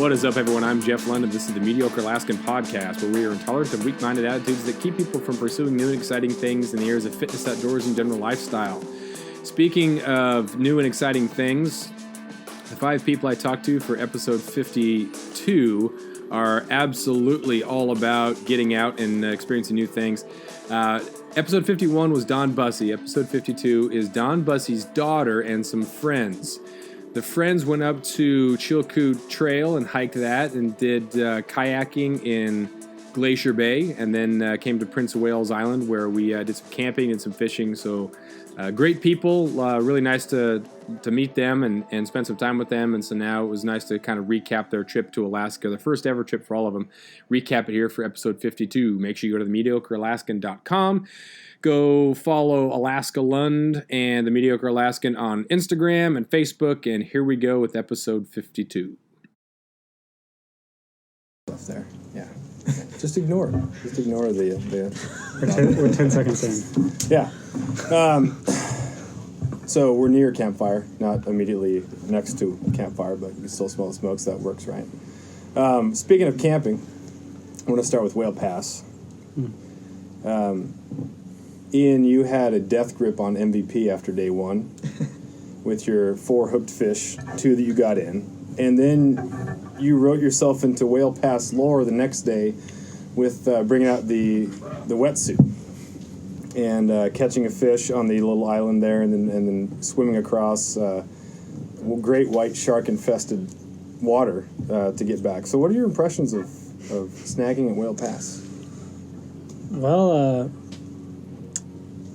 What is up, everyone? I'm Jeff London. This is the Mediocre Alaskan Podcast, where we are intolerant of weak-minded attitudes that keep people from pursuing new and exciting things in the areas of fitness, outdoors, and general lifestyle. Speaking of new and exciting things, the 5 people I talked to for episode 52 are absolutely all about getting out and experiencing new things. Episode 51 was Tonya Busse. Episode 52 is Tonya Busse's daughter and some friends. The friends went up to Chilkoot Trail and hiked that and did kayaking in Glacier Bay, and then came to Prince of Wales Island where we did some camping and some fishing. So great people, really nice to meet them and spend some time with them. And so now it was nice to kind of recap their trip to Alaska, the first ever trip for all of them. Recap it here for episode 52. Make sure you go to themediocrealaskan.com. Go follow Alaska Lund and the Mediocre Alaskan on Instagram and Facebook. And here we go with episode 52. There, yeah. Just ignore it. Just ignore the We're 10 seconds in. Yeah. So we're near a campfire, not immediately next to a campfire, but you can still smell the smoke, so that works, right? Speaking of camping, I want to start with Whale Pass. Ian, you had a death grip on MVP after day 1 with your 4 hooked fish, 2 that you got in. And then you wrote yourself into Whale Pass lore the next day with bringing out the wetsuit and catching a fish on the little island there, and then swimming across great white shark-infested water to get back. So what are your impressions of snagging at Whale Pass? Well,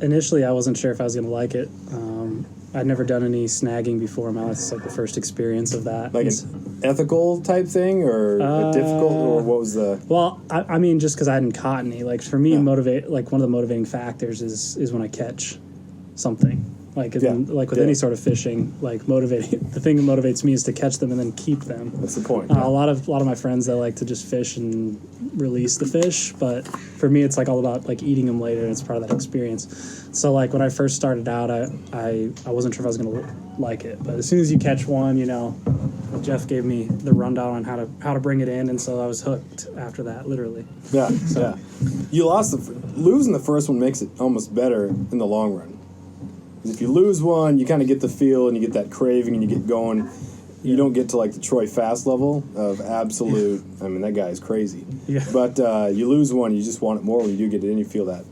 initially I wasn't sure if I was going to like it. I'd never done any snagging before in my life. It's like the first experience of that. Like an ethical type thing, or a difficult, or what was the... Well, I mean, just because I hadn't caught any. Like, for me, one of the motivating factors is when I catch something. Like, with any sort of fishing, like, the thing that motivates me is to catch them and then keep them. That's the point. A lot of my friends, they like to just fish and release the fish, but for me, it's like all about like eating them later, and it's part of that experience. So like when I first started out, I wasn't sure if I was gonna like it, but as soon as you catch one, Jeff gave me the rundown on how to bring it in, and so I was hooked after that, literally. Yeah, yeah. You losing the first one makes it almost better in the long run. If you lose one, you kind of get the feel and you get that craving and you get going. You don't get to like the Troy Fast level of absolute. I mean, that guy is crazy. Yeah. But you lose one, you just want it more. When you do get it in, you feel that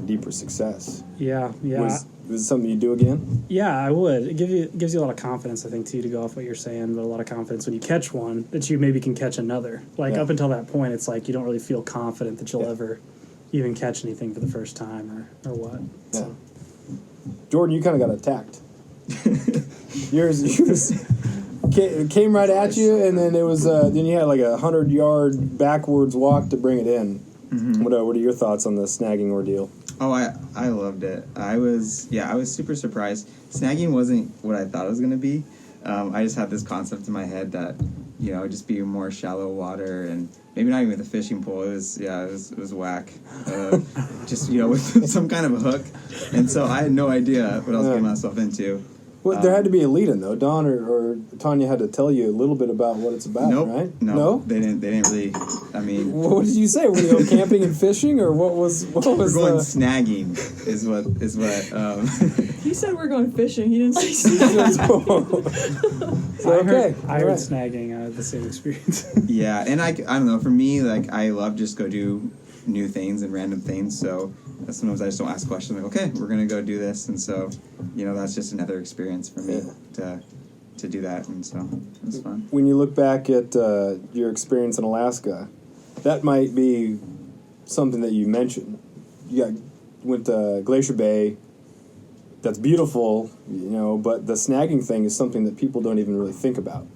deeper success. Yeah, yeah. Was it something you do again? Yeah, I would. It gives you a lot of confidence, I think, too, to go off what you're saying. But a lot of confidence when you catch one that you maybe can catch another. Like up until that point, it's like you don't really feel confident that you'll ever even catch anything for the first time or what. Yeah. So. Jordan, you kind of got attacked. Yours came right at you, and then it was then you had like a 100-yard backwards walk to bring it in. Mm-hmm. What are your thoughts on the snagging ordeal? Oh, I loved it. I was super surprised. Snagging wasn't what I thought it was going to be. I just had this concept in my head that it'd just be more shallow water and maybe not even with a fishing pole. It was whack. Just with some kind of a hook, and so I had no idea what I was getting myself into. Well, there had to be a lead-in though. Don or Tonya had to tell you a little bit about what it's about, right? No, they didn't really. I mean, what did you say? Were you camping and fishing, or what was? We're going snagging. Is what. He said we're going fishing. He didn't say snagging. I heard snagging. I had the same experience. Yeah, and I don't know. For me, like I love just go do new things and random things. So sometimes I just don't ask questions. Like, okay, we're gonna go do this, and so that's just another experience for me to do that, and so it was fun. When you look back at your experience in Alaska, that might be something that you mentioned. You went to Glacier Bay. That's beautiful, but the snagging thing is something that people don't even really think about.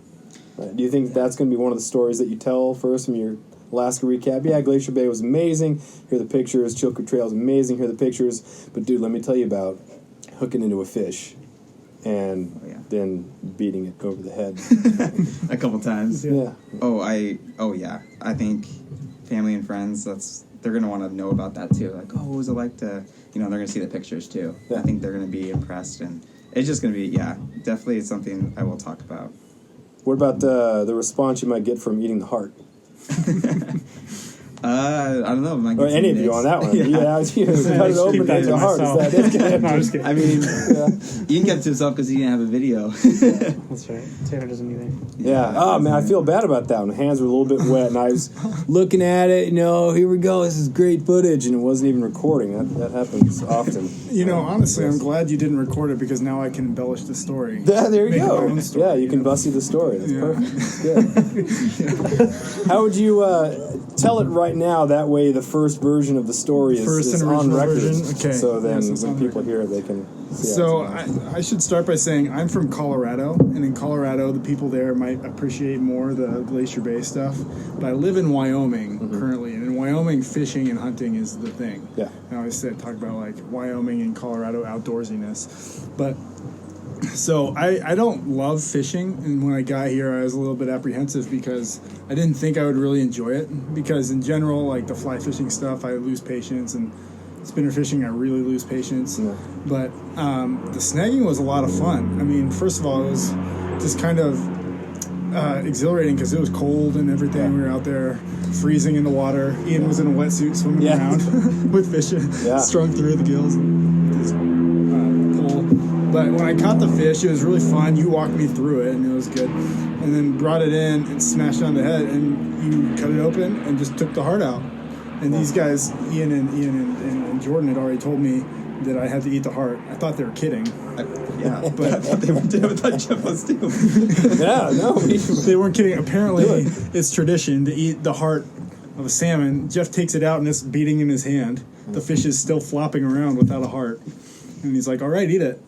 Right? Do you think that's going to be one of the stories that you tell first from your Alaska recap? Yeah, Glacier Bay was amazing. Here are the pictures. Chilkoot Trail is amazing. Here are the pictures. But, dude, let me tell you about hooking into a fish and then beating it over the head. A couple times. Yeah. I think family and friends, they're going to want to know about that, too. Like, what was it like to... they're going to see the pictures, too. Yeah. I think they're going to be impressed, and it's just going to be, definitely something I will talk about. What about the response you might get from eating the heart? I don't know. Or any of you on that one. Yeah, you cut it open at the heart. myself. Is that it? No, I'm just kidding. I mean, Ian kept to himself because he didn't have a video. That's right. Tanner doesn't either. Yeah. Oh, man, I feel bad about that one. My hands were a little bit wet, and I was looking at it, here we go, this is great footage, and it wasn't even recording. That happens often. Honestly, I'm glad you didn't record it because now I can embellish the story. Yeah, there you Make go. my own story, Yeah, you can Busse the story. That's perfect. That's good. How would you tell it right now? That way the first version of the story is and on original record. version? Okay. So then Yes, it's when on people record. hear it, they can see So how it's I should start by saying I'm from Colorado, and in Colorado, the people there might appreciate more the Glacier Bay stuff. But I live in Wyoming currently, and in Wyoming, fishing and hunting is the thing. Yeah. I always talk about like Wyoming and Colorado outdoorsiness, but. So I don't love fishing, and when I got here I was a little bit apprehensive because I didn't think I would really enjoy it, because in general, like the fly fishing stuff, I lose patience, and spinner fishing I really lose patience. Yeah. But the snagging was a lot of fun. I mean, first of all, it was just kind of exhilarating because it was cold and everything. We were out there freezing in the water. Ian was in a wetsuit swimming around with fish strung through the gills. But when I caught the fish, it was really fun. You walked me through it, and it was good. And then brought it in and smashed it on the head, and you cut it open and just took the heart out. And these guys, Ian and Jordan, had already told me that I had to eat the heart. I thought they were kidding. But I thought they were doing it. I thought Jeff was too. Yeah, no. They weren't kidding. Apparently, it's tradition to eat the heart of a salmon. Jeff takes it out, and it's beating in his hand. The fish is still flopping around without a heart. And he's like, all right, eat it.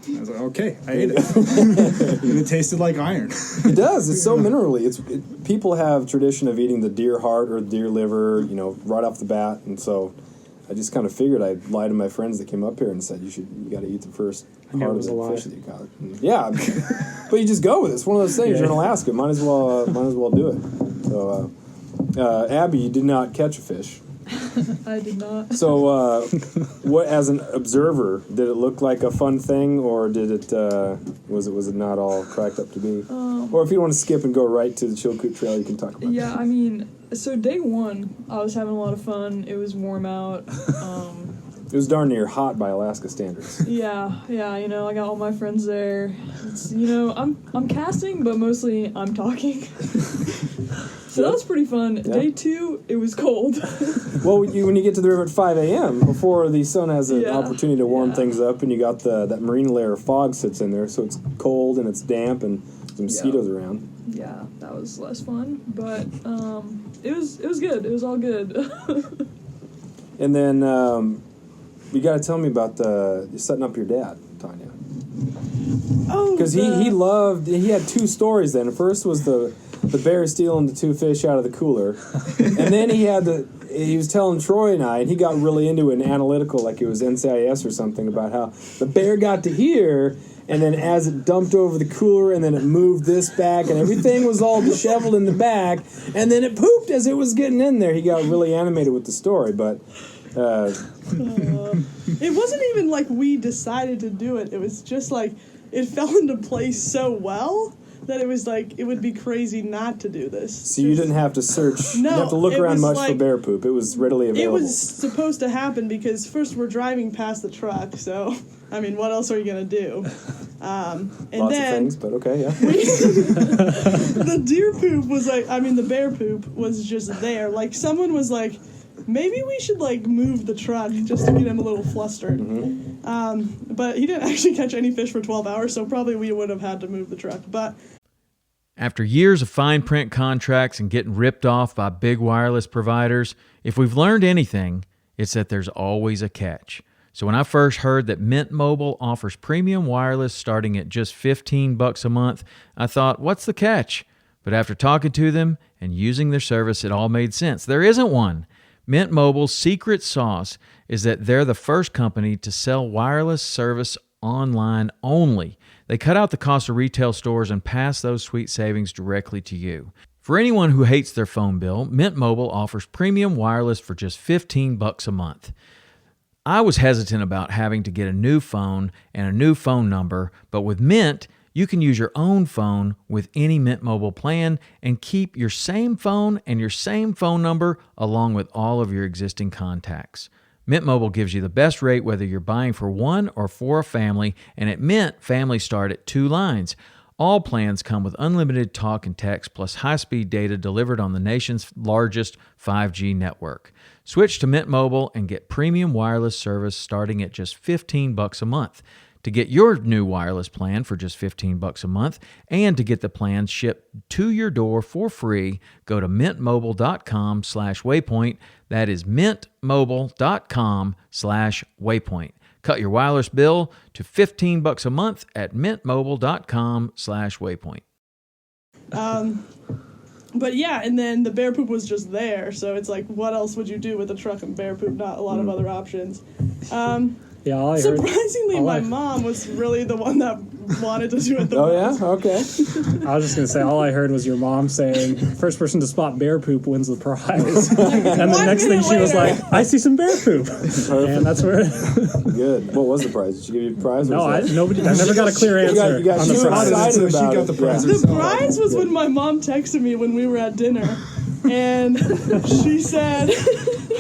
I was like, okay, I ate it. And it tasted like iron. It does. It's so minerally. People have tradition of eating the deer heart or deer liver, right off the bat. And so I just kind of figured I'd lie to my friends that came up here and said, you got to eat the first knew heart it of was the a lie. fish that you got. And yeah, but you just go with it. It's one of those things. Yeah. You're in Alaska. Might as well do it. So, Abby, you did not catch a fish. I did not. So, what as an observer, did it look like a fun thing, or did it was it not all cracked up to be? Or if you want to skip and go right to the Chilkoot Trail, you can talk about Yeah, that. I mean, so day one, I was having a lot of fun. It was warm out. It was darn near hot by Alaska standards. Yeah, I got all my friends there. It's, I'm casting, but mostly I'm talking. So that was pretty fun. Yeah. Day two, it was cold. Well, when you get to the river at 5 a.m., before the sun has an opportunity to warm things up, and you got that marine layer of fog sits in there, so it's cold and it's damp and there's mosquitoes around. Yeah, that was less fun, but it was good. It was all good. And then you got to tell me about setting up your dad, Tonya. Oh, Because he had two stories then. The first was the bear stealing the two fish out of the cooler. And then he was telling Troy and I, and he got really into an analytical, like it was NCIS or something, about how the bear got to here, and then as it dumped over the cooler, and then it moved this back, and everything was all disheveled in the back, and then it pooped as it was getting in there. He got really animated with the story, but... It wasn't even like we decided to do it. It was just like it fell into place so well that it was like it would be crazy not to do this. So you didn't have to search, you No, didn't have to look it around was much for like- bear poop. It was readily It available. was supposed to happen because first we're driving past the truck, so I mean, what else are you gonna do? And Lots then of things, but okay, yeah. the deer poop was like, the bear poop was just there. Like someone was like, maybe we should like move the truck just to get him a little flustered. But he didn't actually catch any fish for 12 hours, so probably we would have had to move the truck. But After years of fine print contracts and getting ripped off by big wireless providers, if we've learned anything, it's that there's always a catch. So when I first heard that Mint Mobile offers premium wireless starting at just $15 a month, I thought, what's the catch? But after talking to them and using their service, it all made sense. There isn't one. Mint Mobile's secret sauce is that they're the first company to sell wireless service online only. They cut out the cost of retail stores and pass those sweet savings directly to you. For anyone who hates their phone bill, Mint Mobile offers premium wireless for just $15 a month. I was hesitant about having to get a new phone and a new phone number, but with Mint, You can use your own phone with any Mint Mobile plan and keep your same phone and your same phone number along with all of your existing contacts. Mint Mobile gives you the best rate whether you're buying for one or for a family, and at Mint, families start at 2 lines. All plans come with unlimited talk and text plus high-speed data delivered on the nation's largest 5G network. Switch to Mint Mobile and get premium wireless service starting at just $15 a month. To get your new wireless plan for just $15 a month and to get the plans shipped to your door for free, go to mintmobile.com/waypoint. That is mintmobile.com/waypoint. Cut your wireless bill to $15 a month at mintmobile.com/waypoint. But yeah, and then the bear poop was just there, so it's like, what else would you do with a truck and bear poop? Not a lot of other options. Yeah, all I heard. Surprisingly, my mom was really the one that wanted to do it the Oh most. yeah, okay. I was just gonna say, all I heard was your mom saying, "First person to spot bear poop wins the prize." And the next thing she was like, "I see some bear poop," and that's where. Good. What was the prize? Did she give you the prize? No, I never got a clear answer You got on the too prize. excited So she about got it. the prize Yeah. The prize was when my mom texted me when we were at dinner, and she said,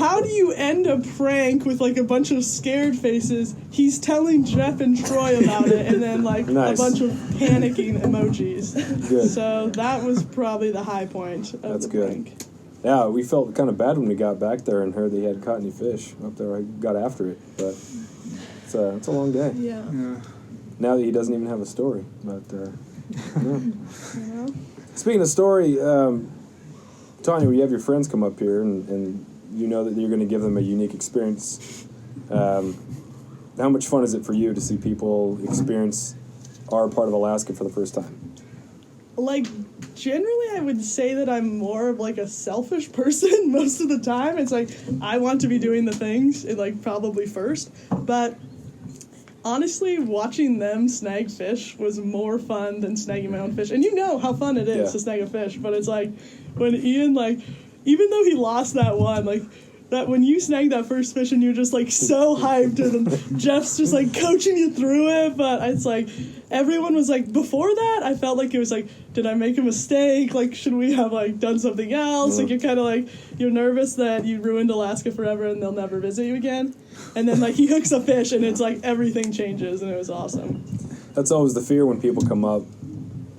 "How do you end a prank with like a bunch of scared faces? He's telling Jeff and Troy about it, and then like Nice. a bunch of panicking emojis." Good. So that was probably the high point of That's the good. prank. Yeah, we felt kind of bad when we got back there and heard they had caught any fish up there. I got after it, but it's a long day. Yeah. Yeah. Now that he doesn't even have a story, but yeah. You know? Speaking of story, Tonya, when you have your friends come up here and you know that you're going to give them a unique experience, how much fun is it for you to see people experience our part of Alaska for the first time? Like, generally I would say that I'm more of like a selfish person most of the time. It's like I want to be doing the things like probably first, but honestly watching them snag fish was more fun than snagging my own fish. And you know how fun it is to snag a fish, but it's like when Ian, like, even though he lost that one, like that when you snag that first fish and you're just like so hyped and Jeff's just like coaching you through it, but it's like everyone was like, before that I felt like it was like, did I make a mistake, like should we have like done something else? Like you're kind of like, you're nervous that you ruined Alaska forever and they'll never visit you again, and then like he hooks a fish and it's like everything changes, and it was awesome. That's always the fear when people come up.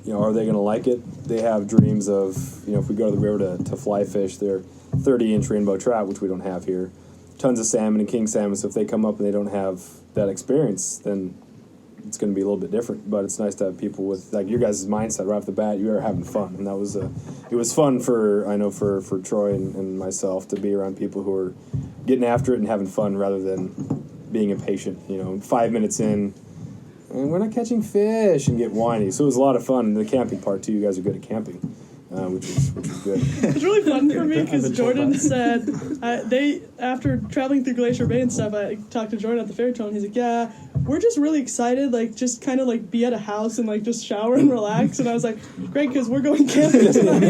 You know, are they going to like it? They have dreams of, you know, if we go to the river to fly fish, they're 30-inch rainbow trout, which we don't have here. Tons of salmon and king salmon, so if they come up and they don't have that experience, then it's going to be a little bit different. But it's nice to have people with, like, your guys' mindset right off the bat. You are having fun, and that was it was fun for Troy and myself to be around people who are getting after it and having fun rather than being impatient. You know, 5 minutes in, and we're not catching fish, and get whiny. So it was a lot of fun. And the camping part too. You guys are good at camping, which is good. It's really fun for me because Jordan said they, after traveling through Glacier Bay and stuff, I talked to Jordan at the ferry terminal, and he's like, "Yeah, we're just really excited, like just kind of like be at a house and like just shower and relax." And I was like, "Great, because we're going camping tonight."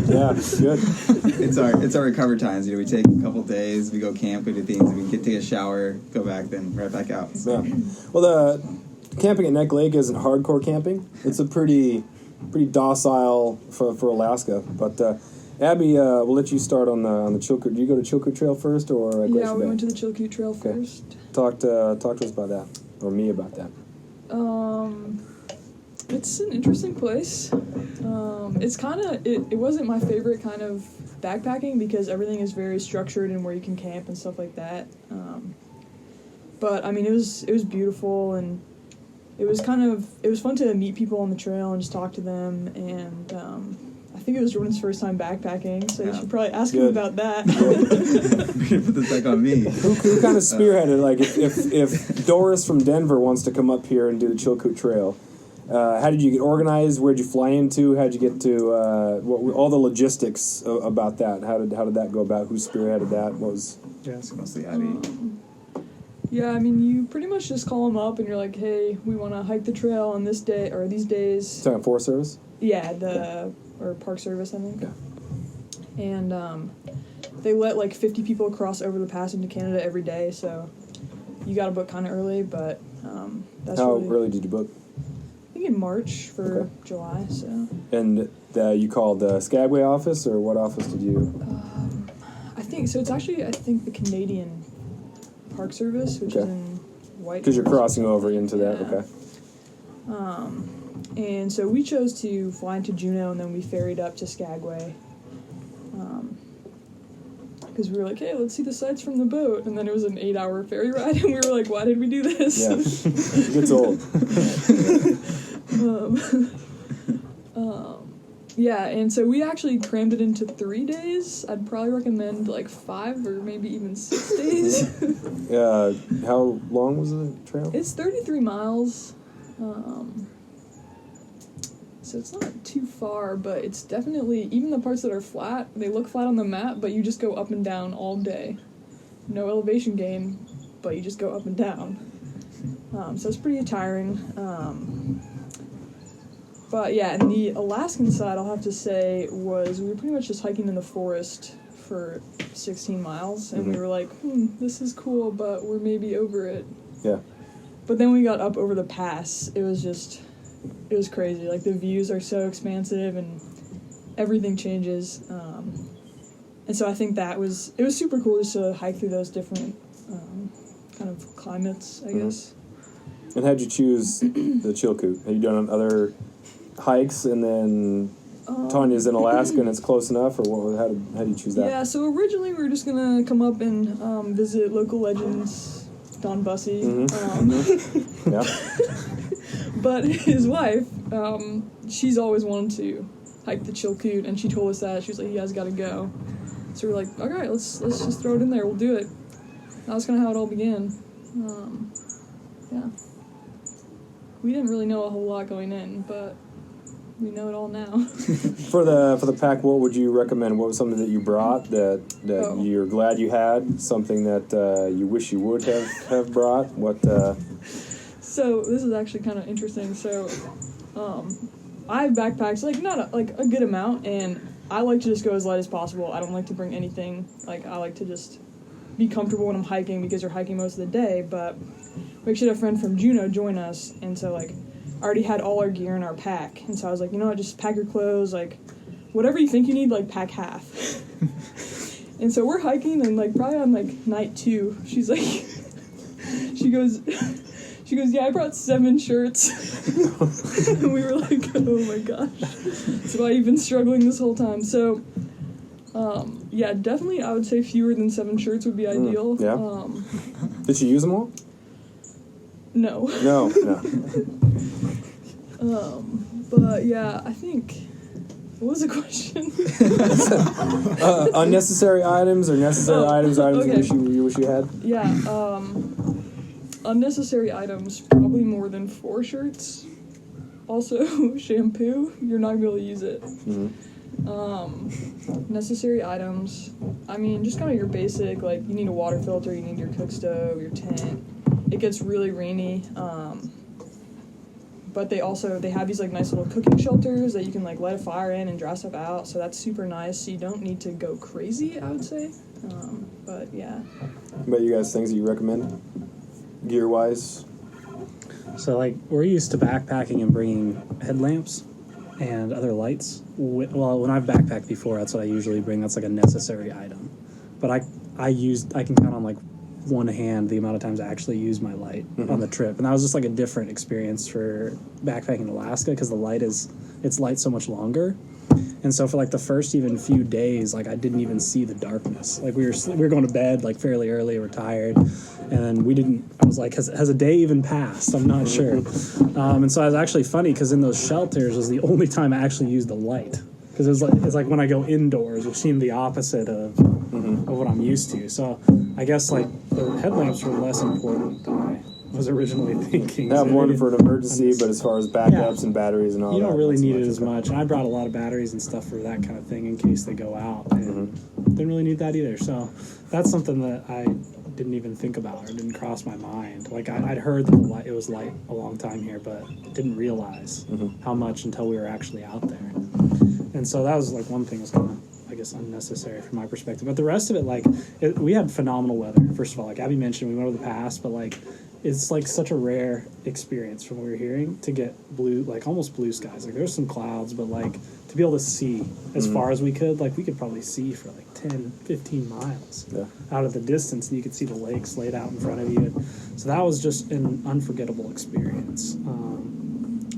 Yeah, good. It's our recover times. You know, we take a couple days, we go camp, we do things, we can take a shower, go back, then right back out. So. Yeah. Well, the camping at Neck Lake isn't hardcore camping. It's a pretty docile for Alaska. But Abby, we'll let you start on the Chilkoot. Do you go to Chilkoot Trail first or Glacier Yeah, we Bay? went to the Chilkoot Trail first. Talk to us about that, or me about that. It's an interesting place. It's kind of, it wasn't my favorite kind of backpacking because everything is very structured and where you can camp and stuff like that. But I mean, it was beautiful, and it was fun to meet people on the trail and just talk to them. And I think it was Jordan's first time backpacking, so you should probably ask him about that. Put this back on me. Who kind of spearheaded? Like, if Doris from Denver wants to come up here and do the Chilkoot Trail, how did you get organized? Where'd you fly into? How'd you get to all the logistics about that? How did that go about? Who spearheaded that? What was? Yes, mostly Abby. Yeah, I mean, you pretty much just call them up and you're like, hey, we want to hike the trail on this day or these days. Talking Forest Service? Yeah, or Park Service, I think. Okay. And they let like 50 people cross over the pass into Canada every day, so you got to book kind of early, but that's How really, early did you book? I think in March for Okay. July. So. And you called the Skagway office, or what office did you? I think so. It's actually the Canadian Park Service, which is Okay. in White. Because you're crossing over into that. Yeah. Okay. And so we chose to fly into Juneau, and then we ferried up to Skagway. Because we were like, hey, let's see the sights from the boat. And then it was an 8-hour ferry ride, and we were like, why did we do this? Yeah. It gets old. Yeah, and so we actually crammed it into 3 days. I'd probably recommend like 5 or maybe even 6 days. How long was the trail? It's 33 miles. So it's not too far, but it's definitely, even the parts that are flat, they look flat on the map, but you just go up and down all day. No elevation gain, but you just go up and down. So it's pretty tiring. But yeah, and the Alaskan side, I'll have to say, was we were pretty much just hiking in the forest for 16 miles, and we were like, this is cool, but we're maybe over it. Yeah. But then we got up over the pass. It was crazy. Like, the views are so expansive, and everything changes. And so I think it was super cool just to hike through those different kind of climates, I guess. And how'd you choose the Chilkoot? Have you done other hikes, and then Tonya's in Alaska and it's close enough, or how did you choose that? Yeah, so originally we were just going to come up and visit local legends, Tonya Busse. Yeah. But his wife, she's always wanted to hike the Chilkoot, and she told us that. She was like, you guys got to go. So we're like, all right, let's just throw it in there. We'll do it. That's kind of how it all began. Yeah. We didn't really know a whole lot going in, but we know it all now. For the pack, what would you recommend? What was something that you brought that you're glad you had? Something that you wish you would have brought? What? So this is actually kind of interesting. So, I have backpacks, like not a good amount, and I like to just go as light as possible. I don't like to bring anything. Like, I like to just be comfortable when I'm hiking, because you're hiking most of the day. But we actually had a friend from Juneau join us, and so I already had all our gear in our pack, and so I was like, you know what, just pack your clothes, whatever you think you need, pack half. And so we're hiking, and probably on night 2, she's like, she goes, yeah, I brought 7 shirts. And we were like, oh my gosh, that's why you've been struggling this whole time. So yeah, definitely I would say fewer than 7 shirts would be ideal. Yeah. Did you use them all? No. No. But yeah, I think, what was the question? Unnecessary items or necessary items okay. you wish you had? Yeah, unnecessary items, probably more than 4 shirts. Also, shampoo, you're not going to be able to use it. Necessary items, I mean, just kind of your basic, you need a water filter, you need your cook stove, your tent. It gets really rainy, but they have these nice little cooking shelters that you can light a fire in and dry stuff out, so that's super nice. So you don't need to go crazy, I would say. But yeah. What about you guys, things that you recommend gear wise? So we're used to backpacking and bringing headlamps and other lights. Well, when I've backpacked before, that's what I usually bring. That's a necessary item. But I can count on one hand the amount of times I actually used my light on the trip, and that was just a different experience for backpacking in Alaska, because the light it's light so much longer, and so for the first even few days, I didn't even see the darkness. We were going to bed fairly early, we're tired, and we didn't. I was has a day even passed? I'm not sure. And so it was actually funny, because in those shelters was the only time I actually used the light, because it's when I go indoors, which seemed the opposite of what I'm used to. So I guess the headlamps were less important than I was originally thinking. Have one for an emergency, but as far as backups and batteries and all that, you don't really need it as much. And I brought a lot of batteries and stuff for that kind of thing in case they go out, and didn't really need that either. So that's something that I didn't even think about or didn't cross my mind. I'd heard that it was light a long time here, but didn't realize how much until we were actually out there. And so that was one thing was kind of, I guess, unnecessary from my perspective. But the rest of it, we had phenomenal weather. First of all, Abby mentioned, we went over the pass, but it's like such a rare experience from what we're hearing to get blue, like almost blue skies. Like there's some clouds, but like to be able to see as far as we could, like we could probably see for like 10, 15 miles out of the distance, and you could see the lakes laid out in front of you. So that was just an unforgettable experience.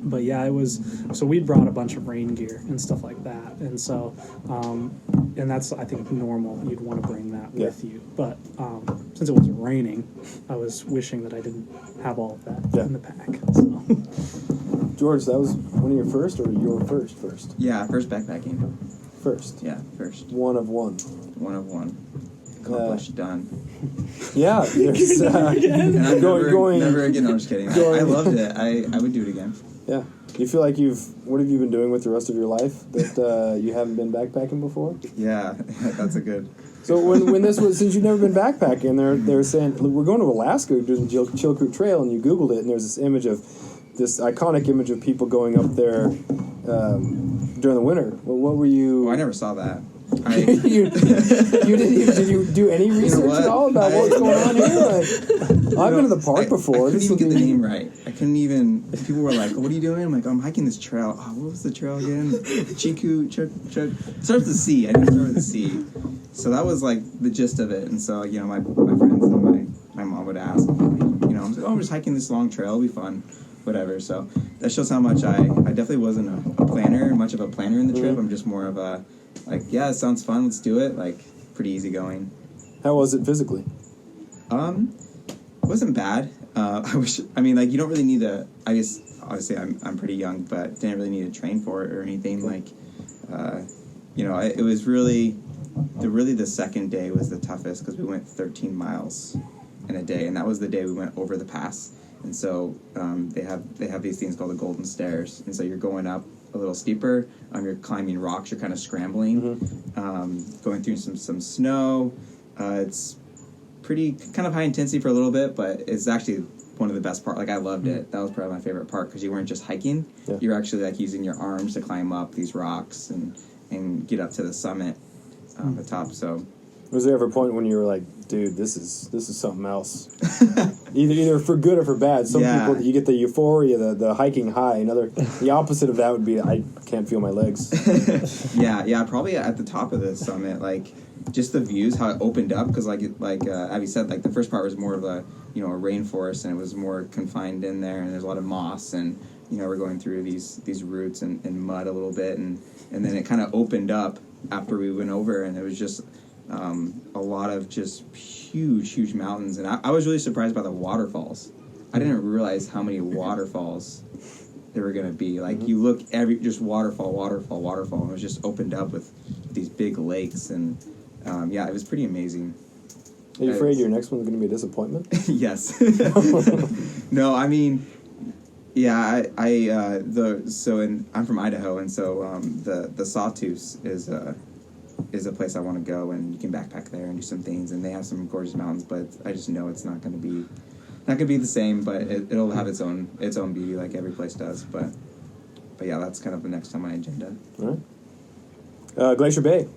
But yeah, it was, so we brought a bunch of rain gear and stuff like that. And so, and that's, I think, normal. You'd want to bring that with you. But since it wasn't raining, I was wishing that I didn't have all of that in the pack. So. George, that was one of your first, or your first? Yeah, first backpacking. First? Yeah, first. One of one. One of one. Accomplished, done. Yeah. There's, And I'm going, never again. No, I'm just kidding. I loved it. I would do it again. Yeah. You feel like what have you been doing with the rest of your life that you haven't been backpacking before? Yeah, that's a good. So when this was, since you've never been backpacking, they're saying, we're going to Alaska, doing the Chilkoot Trail, and you Googled it, and there's this iconic image of people going up there during the winter. Well, what were you... Oh, I never saw that. you did you do any research at all about what's going on here? Like, I've been to the park before. I couldn't even get the name right. I couldn't even. People were like, "What are you doing?" I'm like, "I'm hiking this trail." Oh, what was the trail again? Chilkoot. Starts with the C. I didn't start with the C. So that was like the gist of it. And so my friends and my mom would ask, I'm like, I'm just hiking this long trail. It'll be fun. Whatever. So that shows how much I definitely wasn't a planner, much of a planner in the trip. I'm just more of a like, yeah, it sounds fun, let's do it. Like, pretty easygoing. How was it physically? It wasn't bad. You don't really need to, I guess, obviously I'm pretty young, but didn't really need to train for it or anything. Like, it was really the second day was the toughest because we went 13 miles in a day, and that was the day we went over the pass. And so they have these things called the Golden Stairs, and so you're going up a little steeper. You're climbing rocks. You're kind of scrambling, going through some snow. It's pretty kind of high intensity for a little bit, but it's actually one of the best parts. Like, I loved it. That was probably my favorite part because you weren't just hiking. Yeah. You're actually like using your arms to climb up these rocks and get up to the summit, the top. So, was there ever a point when you were like, dude, this is something else? either for good or for bad. Some people, you get the euphoria, the hiking high. The opposite of that would be, I can't feel my legs. yeah, probably at the top of the summit, like just the views, how it opened up, because like Abby said, like the first part was more of a rainforest, and it was more confined in there, and there's a lot of moss, and we're going through these roots and mud a little bit, and then it kind of opened up after we went over, and it was just a lot of just huge mountains, and I was really surprised by the waterfalls. I didn't realize how many waterfalls there were going to be. Like, you look just waterfall, and it was just opened up with these big lakes, and it was pretty amazing. Are you afraid your next one's going to be a disappointment? Yes. No, I mean, yeah, I'm from Idaho, and so the Sawtooth is a place I want to go, and you can backpack there and do some things, and they have some gorgeous mountains, but I just know it's not going to be the same, but it'll have its own beauty like every place does, but yeah, that's kind of the next on my agenda. All right. Glacier Bay.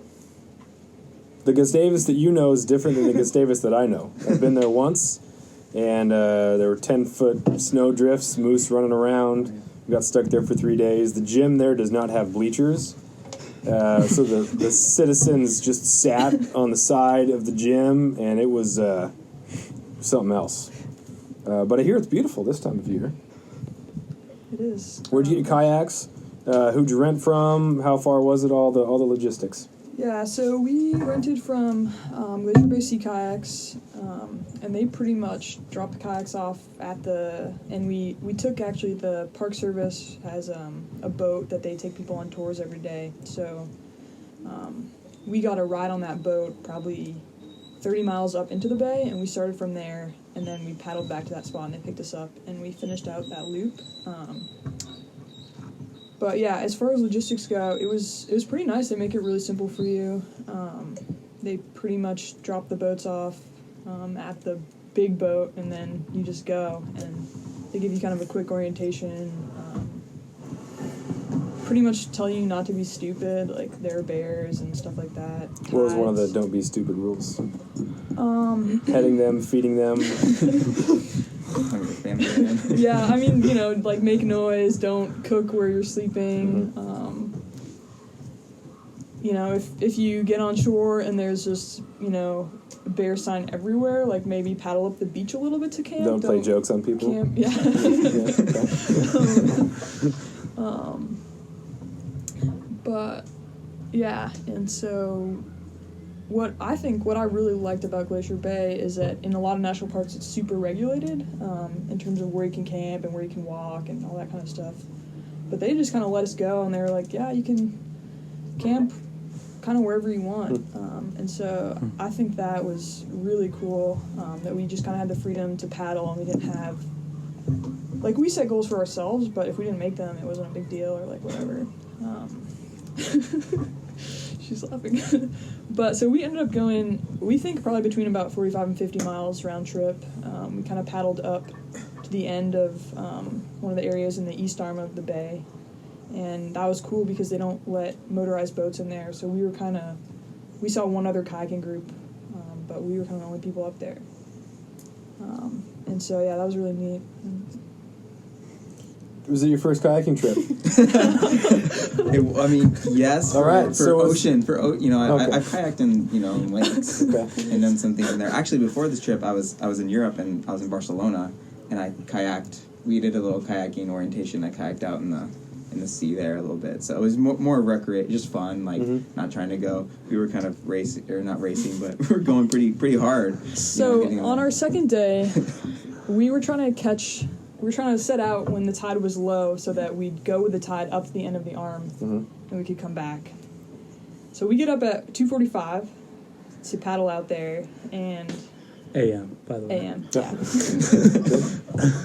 The Gustavus that you know is different than the Gustavus that I know. I've been there once, and there were 10-foot snow drifts, moose running around. We got stuck there for 3 days. The gym there does not have bleachers. So the citizens just sat on the side of the gym, and it was something else. But I hear it's beautiful this time of year. It is. Where'd you get your kayaks? Who'd you rent from? How far was it? All the logistics. Yeah, so we rented from Glacier Bay Sea Kayaks, and they pretty much dropped the kayaks off and we took, actually, the Park Service has a boat that they take people on tours every day, so we got a ride on that boat probably 30 miles up into the bay, and we started from there, and then we paddled back to that spot, and they picked us up, and we finished out that loop. But yeah, as far as logistics go, it was pretty nice. They make it really simple for you. They pretty much drop the boats off at the big boat, and then you just go, and they give you kind of a quick orientation. Pretty much tell you not to be stupid, like there are bears and stuff like that. What was one of the don't be stupid rules? Petting them, feeding them. Hungry family man. Yeah, I mean, you know, like make noise, don't cook where you're sleeping. You know, if you get on shore and there's just, you know, a bear sign everywhere, like maybe paddle up the beach a little bit to camp. Don't play jokes on people. Camp, yeah. But yeah, and so what I really liked about Glacier Bay is that in a lot of national parks it's super regulated in terms of where you can camp and where you can walk and all that kind of stuff. But they just kind of let us go, and they were like, yeah, you can camp kind of wherever you want. And so I think that was really cool, that we just kind of had the freedom to paddle, and we didn't have, like, we set goals for ourselves, but if we didn't make them, it wasn't a big deal or, like, whatever. She's laughing. But so we ended up going, we think probably between about 45 and 50 miles round trip. We kind of paddled up to the end of one of the areas in the east arm of the bay. And that was cool because they don't let motorized boats in there. So we saw one other kayaking group, but we were kind of the only people up there. And so, yeah, that was really neat. Was it your first kayaking trip? I mean, yes. All right. For ocean, you know, Okay. I've kayaked in, you know, in lakes and done some things in there. Actually, before this trip, I was in Europe, and I was in Barcelona, and I kayaked. We did a little kayaking orientation. I kayaked out in the sea there a little bit. So it was more recreate, just fun, like not trying to go. We were kind of not racing, but we were going pretty hard. So on our second day, we were trying to set out when the tide was low so that we'd go with the tide up to the end of the arm and we could come back. So we get up at 2:45 to paddle out there, and AM, by the way. AM, yeah.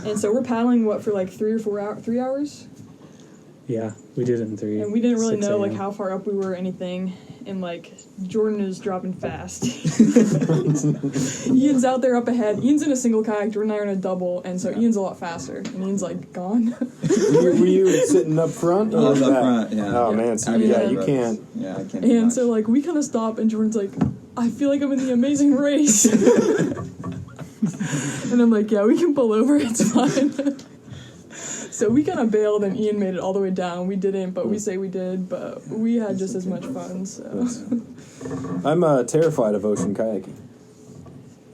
And so we're paddling, for like 3 hours? Yeah, we did it in 3. And we didn't really 6 know, like, a.m. how far up we were or anything. And, like, Jordan is dropping fast. Ian's out there up ahead. Ian's in a single kayak, Jordan and I are in a double, and so Ian's a lot faster. And Ian's, like, gone. Were you sitting up front? I was up front, yeah. Oh, man, so you can't. Yeah, I can't do And much. so, like, we kind of stop, and Jordan's like, I feel like I'm in the Amazing Race. And I'm like, yeah, we can pull over, it's fine. So we kind of bailed, and Ian made it all the way down. We didn't, but we say we did, but we had just as much fun, so. I'm terrified of ocean kayaking.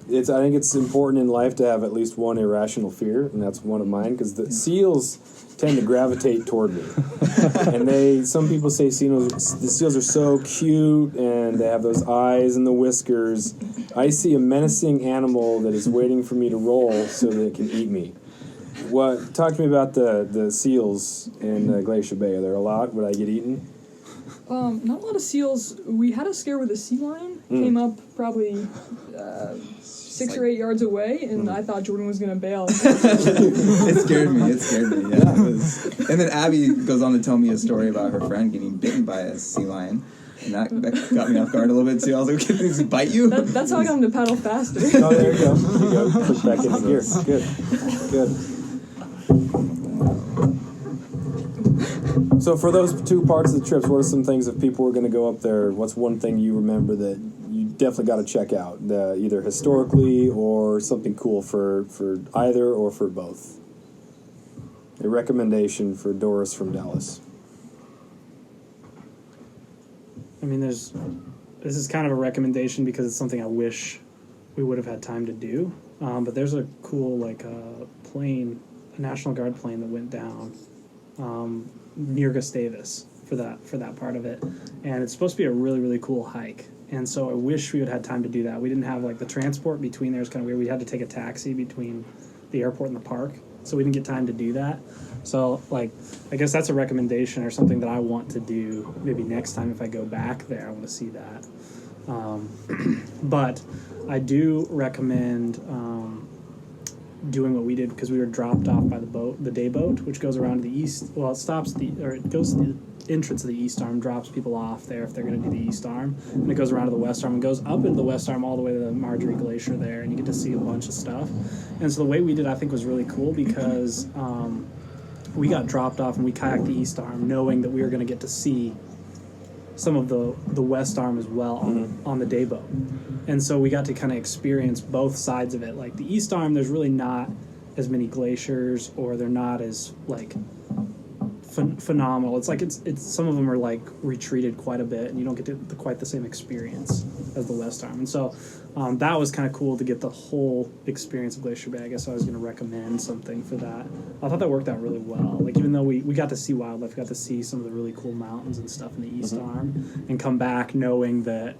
I think it's important in life to have at least one irrational fear, and that's one of mine, because the seals tend to gravitate toward me. And some people say the seals are so cute, and they have those eyes and the whiskers. I see a menacing animal that is waiting for me to roll so that it can eat me. Talk to me about the seals in Glacier Bay. Are there a lot? Would I get eaten? Not a lot of seals. We had a scare with a sea lion. Came up probably 6 or 8 yards away, and I thought Jordan was going to bail. It scared me, yeah. And then Abby goes on to tell me a story about her friend getting bitten by a sea lion. And that got me off guard a little bit, too. I was like, can these bite you? That's how I got him to paddle faster. Oh, there you go. Push back into gear. Good. So for those 2 parts of the trips, what are some things, if people were going to go up there, what's one thing you remember that you definitely got to check out, either historically or something cool for either or for both? A recommendation for Doris from Dallas. I mean, this is kind of a recommendation because it's something I wish we would have had time to do. But there's a cool, plane, a National Guard plane that went down near Gustavus for that part of it. And it's supposed to be a really, really cool hike. And so I wish we would have had time to do that. We didn't have, the transport between there is kind of weird. We had to take a taxi between the airport and the park. So we didn't get time to do that. So, I guess that's a recommendation or something that I want to do maybe next time if I go back there. I want to see that. But I do recommend doing what we did because we were dropped off by the day boat, which goes around to the east. Well, it goes to the entrance of the east arm, drops people off there if they're going to do the east arm, and it goes around to the west arm and goes up into the west arm all the way to the Marjorie Glacier there, and you get to see a bunch of stuff. And so the way we did, I think, was really cool because we got dropped off and we kayaked the east arm, knowing that we were going to get to see some of the west arm as well on the day boat. And so we got to kind of experience both sides of it. Like the east arm, there's really not as many glaciers, or they're not as like phenomenal. It's like it's some of them are like retreated quite a bit, and you don't get quite the same experience as the West Arm. And so that was kind of cool to get the whole experience of Glacier Bay. I guess I was going to recommend something for that. I thought that worked out really well. Like, even though we got to see wildlife, we got to see some of the really cool mountains and stuff in the East Arm, and come back knowing that,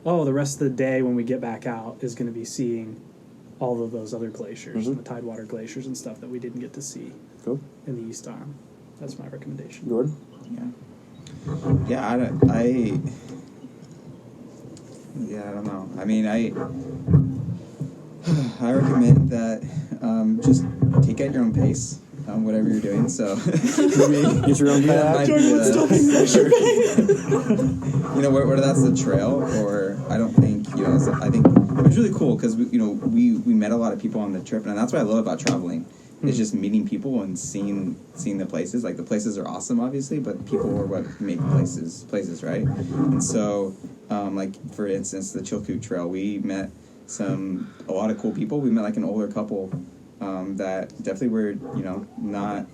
the rest of the day when we get back out is going to be seeing all of those other glaciers and the tidewater glaciers and stuff that we didn't get to see in the East Arm. That's my recommendation. Jordan? Yeah, I don't know. I mean, I recommend that just take at your own pace, whatever you're doing. So Get your own kayak. Jordan, what's stopping Glacier Bay? Whether that's the trail or I don't think I think it was really cool because we met a lot of people on the trip, and that's what I love about traveling. It's just meeting people and seeing the places. Like, the places are awesome, obviously, but people are what make places, right? And so, like, for instance, the Chilkoot Trail, we met a lot of cool people. We met, like, an older couple that definitely were, not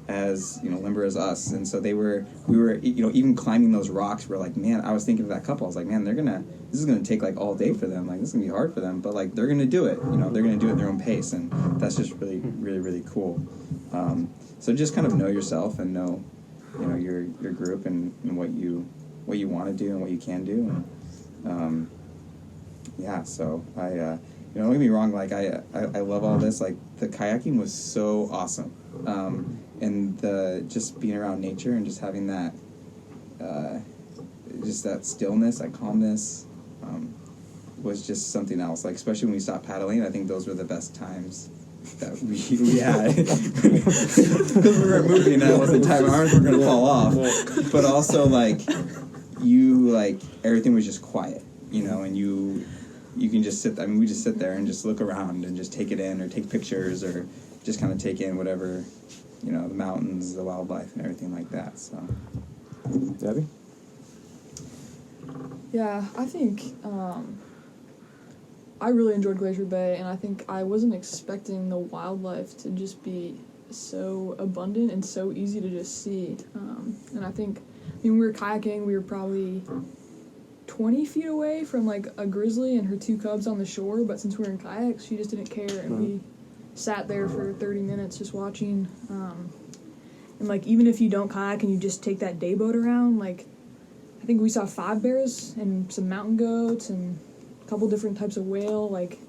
as, limber as us. And so we were, even climbing those rocks, we're like, man, I was thinking of that couple. I was like, man, this is going to take, like, all day for them. Like, this is going to be hard for them. But, like, they're going to do it. They're going to do it at their own pace. And that's just really, really, really cool. So just kind of know yourself and know, your group and what you want to do and what you can do. And, so don't get me wrong. Like, I love all this. Like, the kayaking was so awesome. And just being around nature and just having that, just that stillness, that calmness, was just something else. Like, especially when we stopped paddling, I think those were the best times that we had. Because we weren't moving, and it wasn't time our arms were going to fall off. But also, everything was just quiet, and you can just sit. I mean, we just sit there and just look around and just take it in, or take pictures, or just kind of take in whatever, the mountains, the wildlife, and everything like that. So, Debbie? Yeah, I think I really enjoyed Glacier Bay, and I think I wasn't expecting the wildlife to just be so abundant and so easy to just see. And I think, we were kayaking, we were probably 20 feet away from, like, a grizzly and her 2 cubs on the shore, but since we were in kayaks, she just didn't care, and we sat there for 30 minutes just watching. And, like, even if you don't kayak and you just take that day boat around, like, I think we saw 5 bears and some mountain goats and a couple different types of whale, like,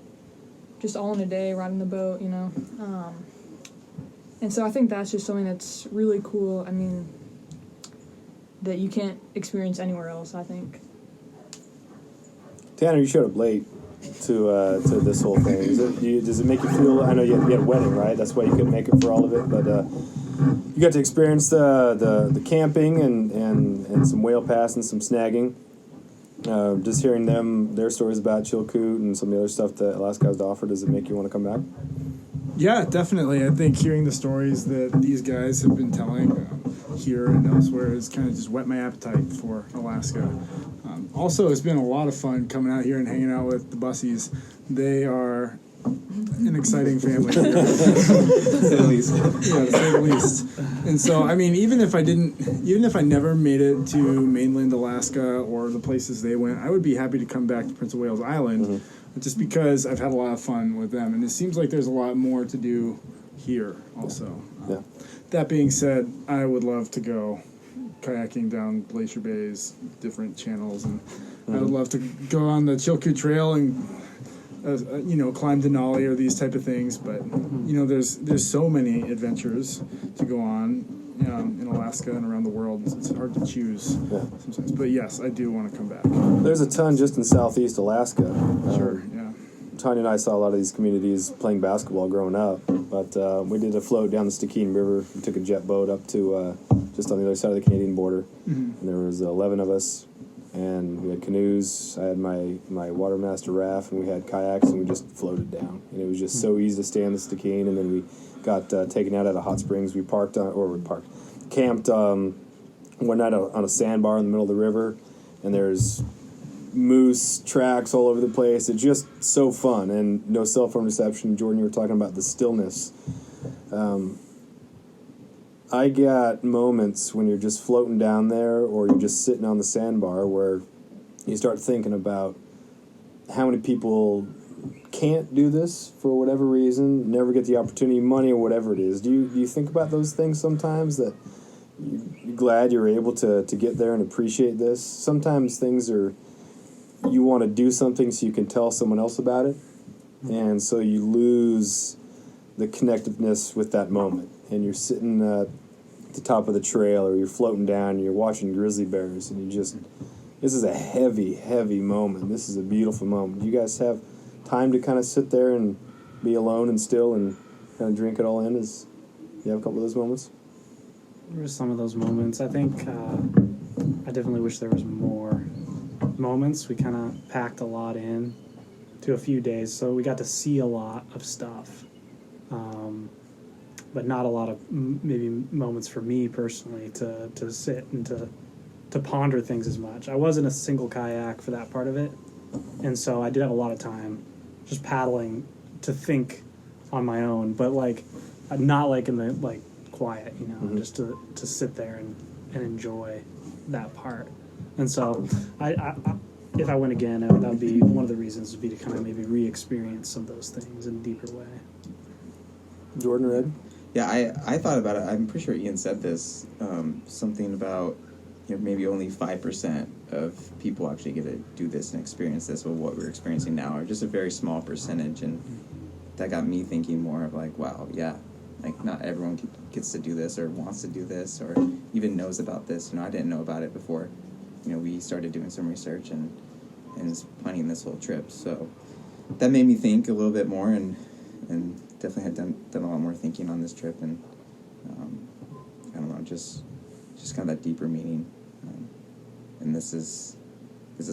just all in a day riding the boat, And so I think that's just something that's really cool. I mean, that you can't experience anywhere else, I think. Tanner, you showed up late to this whole thing. Does it make you feel? I know you had a wedding, right? That's why you couldn't make it for all of it. But you got to experience the camping and some whale pass and some snagging. Just hearing their stories about Chilkoot and some of the other stuff that Alaska has to offer, does it make you want to come back? Yeah, definitely. I think hearing the stories that these guys have been telling here and elsewhere has kind of just whet my appetite for Alaska. Also, it's been a lot of fun coming out here and hanging out with the Busses. They are an exciting family here. to say the least. Yeah, to say the least. And so, I mean, even if I never made it to mainland Alaska or the places they went, I would be happy to come back to Prince of Wales Island, just because I've had a lot of fun with them. And it seems like there's a lot more to do here also. Yeah. That being said, I would love to go kayaking down Glacier Bay's different channels, and I would love to go on the Chilkoot Trail and climb Denali or these type of things. But there's so many adventures to go on in Alaska and around the world. It's hard to choose sometimes. But yes, I do want to come back. There's a ton just in Southeast Alaska. Sure, yeah. Tonya and I saw a lot of these communities playing basketball growing up, but we did a float down the Stikine River. We took a jet boat up to just on the other side of the Canadian border, and there was 11 of us, and we had canoes. I had my Watermaster raft, and we had kayaks, and we just floated down. And it was just so easy to stay on the Stikine, and then we got taken out at a hot springs. We camped one night on a sandbar in the middle of the river, and there's moose tracks all over the place. It's just so fun, and no cell phone reception. Jordan, you were talking about the stillness. I got moments when you're just floating down there, or you're just sitting on the sandbar, where you start thinking about how many people can't do this for whatever reason, never get the opportunity, money, or whatever it is. Do you think about those things sometimes, that you're glad you're able to get there and appreciate this? Sometimes things are, you want to do something so you can tell someone else about it, and so you lose the connectiveness with that moment, and you're sitting at the top of the trail, or you're floating down and you're watching grizzly bears, and this is a heavy, heavy moment. This is a beautiful moment. You guys have time to kind of sit there and be alone and still and kind of drink it all in? As you have a couple of those moments? There were some of those moments. I think I definitely wish there was more moments. We kind of packed a lot in to a few days, so we got to see a lot of stuff, but not a lot of maybe moments for me personally to sit and to ponder things as much. I was in a single kayak for that part of it, and so I did have a lot of time just paddling to think on my own, but like not like in the like quiet, you know, just to sit there and enjoy that part. And so I if I went again, that would be one of the reasons, would be to kind of maybe re-experience some of those things in a deeper way. Jordan, Red? Yeah, I thought about it. I'm pretty sure Ian said this, something about, you know, maybe only 5% of people actually get to do this and experience this with what we're experiencing now, or just a very small percentage. And that got me thinking more of like, wow, yeah, like not everyone gets to do this or wants to do this or even knows about this. You know, I didn't know about it before, you know, we started doing some research and planning this whole trip. So that made me think a little bit more, and definitely had done a lot more thinking on this trip, and I don't know, just kind of that deeper meaning. And this is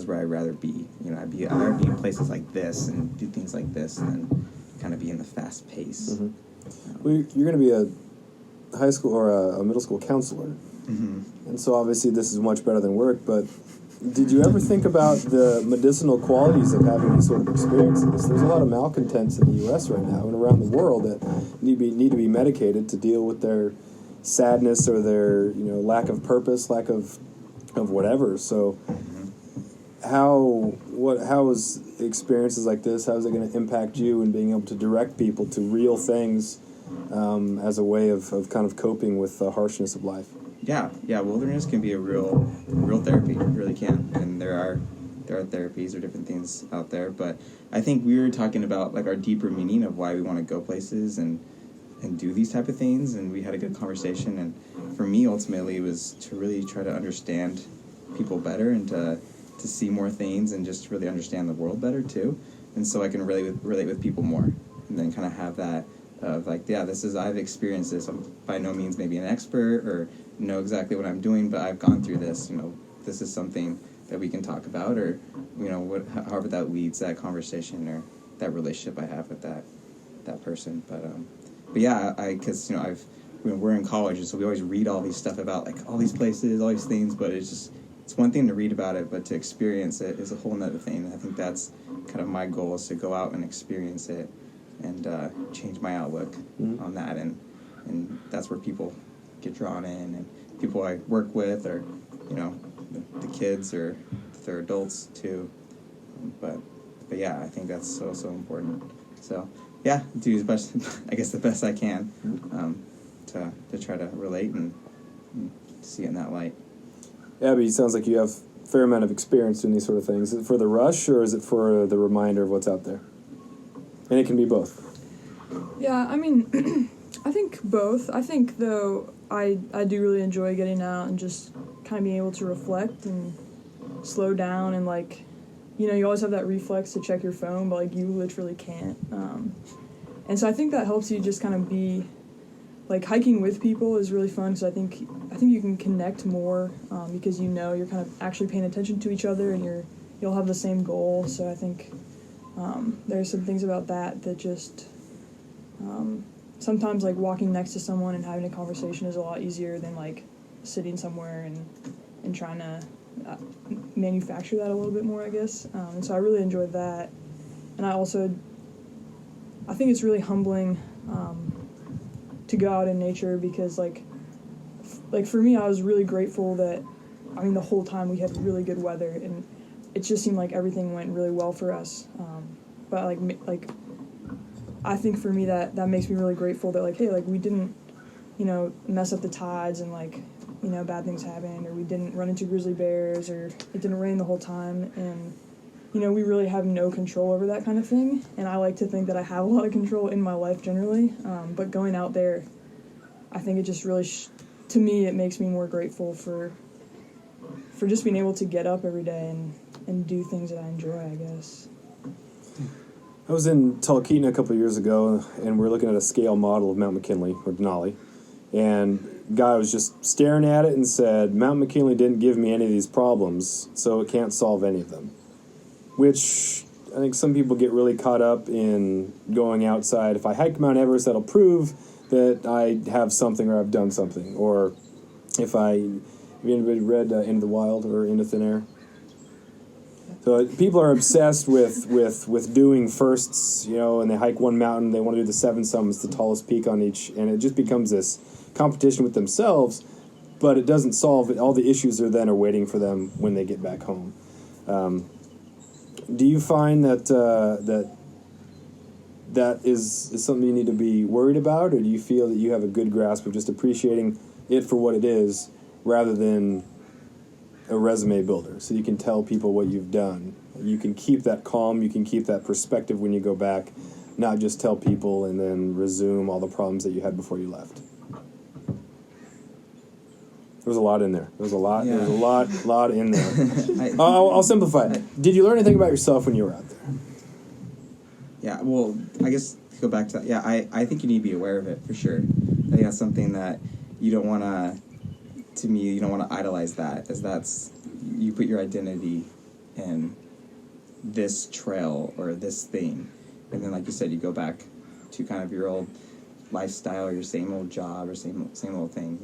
where I'd rather be. You know, I'd rather be in places like this and do things like this, and then kind of be in the fast pace. Mm-hmm. Well, you're going to be a high school or a middle school counselor, and so obviously this is much better than work. But did you ever think about the medicinal qualities of having these sort of experiences? There's a lot of malcontents in the U.S. right now and around the world that need to be medicated to deal with their sadness or their, you know, lack of purpose, lack of whatever. So how is experiences like this, how is it going to impact you in being able to direct people to real things as a way of kind of coping with the harshness of life? Yeah, wilderness can be a real therapy. It really can. And there are therapies or different things out there, but I think we were talking about like our deeper meaning of why we want to go places and do these type of things, and we had a good conversation. And for me, ultimately, it was to really try to understand people better and to see more things and just really understand the world better too. And so I can relate with people more, and then kind of have that of like, yeah, I've experienced this. I'm by no means maybe an expert or know exactly what I'm doing, but I've gone through this. You know, this is something that we can talk about, or you know, however that leads that conversation or that relationship I have with that person. But yeah, because you know, we're in college, and so we always read all these stuff about like all these places, all these things, but it's one thing to read about it, but to experience it is a whole nother thing. And I think that's kind of my goal, is to go out and experience it and change my outlook on that, and that's where people get drawn in, and people I work with, or you know, the kids, or if they're adults too. But yeah, I think that's so important. So yeah, do the best I can to try to relate and see it in that light. Abby, it sounds like you have a fair amount of experience doing these sort of things. Is it for the rush, or is it for the reminder of what's out there? And it can be both. Yeah, I mean, I think both. I think, though, I do really enjoy getting out and just kind of being able to reflect and slow down, and, like, you know, you always have that reflex to check your phone, but, like, you literally can't. And so I think that helps you just kind of be, like, hiking with people is really fun, because I think you can connect more because you know you're kind of actually paying attention to each other, and you'll have the same goal. So I think there's some things about that just sometimes, like, walking next to someone and having a conversation is a lot easier than, like, sitting somewhere and trying to manufacture that a little bit more, I guess. And so I really enjoyed that. And I think it's really humbling to go out in nature because, like for me, I was really grateful that, the whole time we had really good weather, and it just seemed like everything went really well for us. But I think for me that makes me really grateful that, hey, we didn't, mess up the tides and, bad things happened, or we didn't run into grizzly bears, or it didn't rain the whole time, and, we really have no control over that kind of thing, and I like to think that I have a lot of control in my life generally, but going out there, I think it just really, to me, it makes me more grateful for just being able to get up every day and do things that I enjoy, I guess. I was in Talkeetna a couple of years ago, and we're looking at a scale model of Mount McKinley, or Denali, and the guy was just staring at it and said, Mount McKinley didn't give me any of these problems, so it can't solve any of them. Which I think some people get really caught up in going outside. If I hike Mount Everest, that'll prove that I have something or I've done something. Or if have anybody read Into the Wild or Into Thin Air? So people are obsessed with doing firsts, and they hike one mountain, they want to do the 7 summits, the tallest peak on each, and it just becomes this competition with themselves, but it doesn't solve it. All the issues are waiting for them when they get back home. Do you find that is something you need to be worried about, or do you feel that you have a good grasp of just appreciating it for what it is rather than a resume builder, so you can tell people what you've done? You can keep that calm, you can keep that perspective when you go back, not just tell people and then resume all the problems that you had before you left. There was a lot in there. There was a lot. Yeah. There was a lot in there. I'll simplify it. Did you learn anything about yourself when you were out there? Yeah. Well, I guess to go back to that. Yeah, I think you need to be aware of it for sure. I think that's something that you don't want to. To me, you don't want to idolize that, as that's you put your identity in this trail or this thing, and then, like you said, you go back to kind of your old lifestyle, your same old job, or same old thing,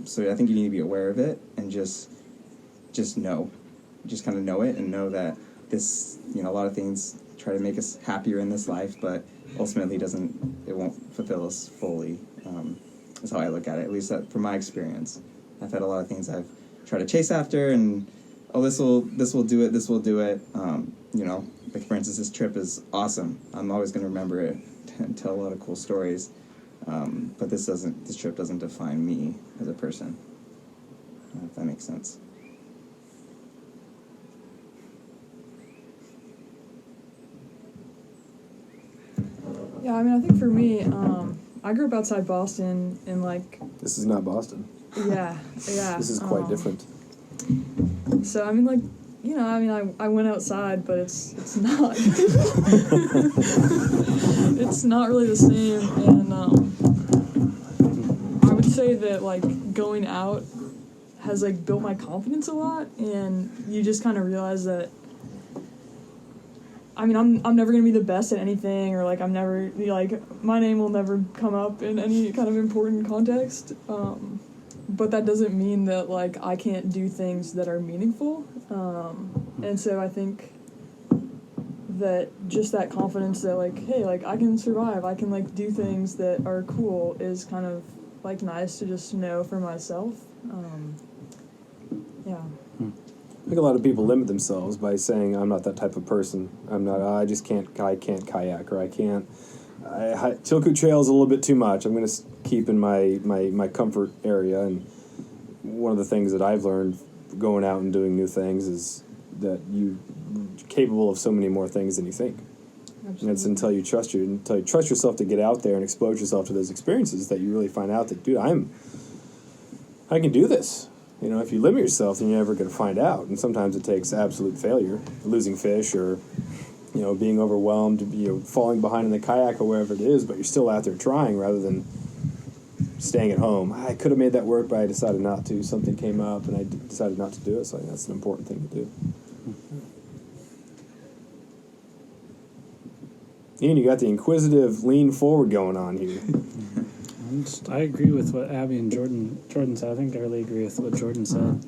So I think you need to be aware of it and just know, just kind of know it and know that this, a lot of things try to make us happier in this life, but ultimately it won't fulfill us fully. That's how I look at it, at least from my experience. I've had a lot of things I've tried to chase after, and this will do it. Like for instance, this trip is awesome. I'm always going to remember it and tell a lot of cool stories. But this trip doesn't define me as a person, if that makes sense. Yeah, I think for me, I grew up outside Boston, and This is not Boston. Yeah. This is quite different. So I went outside, but it's not. It's not really the same, and I would say that going out has built my confidence a lot, and you just kind of realize that. I'm never gonna be the best at anything, or I'm never my name will never come up in any kind of important context. But that doesn't mean that I can't do things that are meaningful. And so I think that just that confidence that hey, I can survive, I can do things that are cool is kind of nice to just know for myself. Yeah. I think a lot of people limit themselves by saying, I'm not that type of person. I can't kayak, or I can't. Chilkoot Trail is a little bit too much. I'm going to keep in my comfort area. And one of the things that I've learned going out and doing new things is that you're capable of so many more things than you think. Absolutely. And it's until you trust yourself to get out there and expose yourself to those experiences that you really find out that, dude, I can do this. If you limit yourself, then you're never going to find out. And sometimes it takes absolute failure, losing fish, or being overwhelmed, falling behind in the kayak or wherever it is. But you're still out there trying rather than staying at home. I could have made that work, but I decided not to. Something came up, and I decided not to do it. So I think that's an important thing to do. Ian, you got the inquisitive lean forward going on here. I agree with what Abby and Jordan said. I think I really agree with what Jordan said.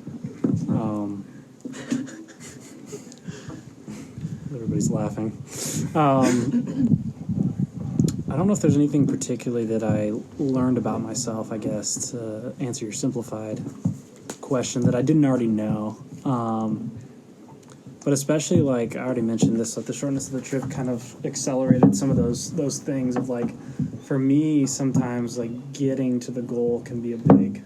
Everybody's laughing. I don't know if there's anything particularly that I learned about myself, I guess, to answer your simplified question that I didn't already know. But especially, like, I already mentioned this, like, the shortness of the trip kind of accelerated some of those things of, like, for me, sometimes, like, getting to the goal can be a big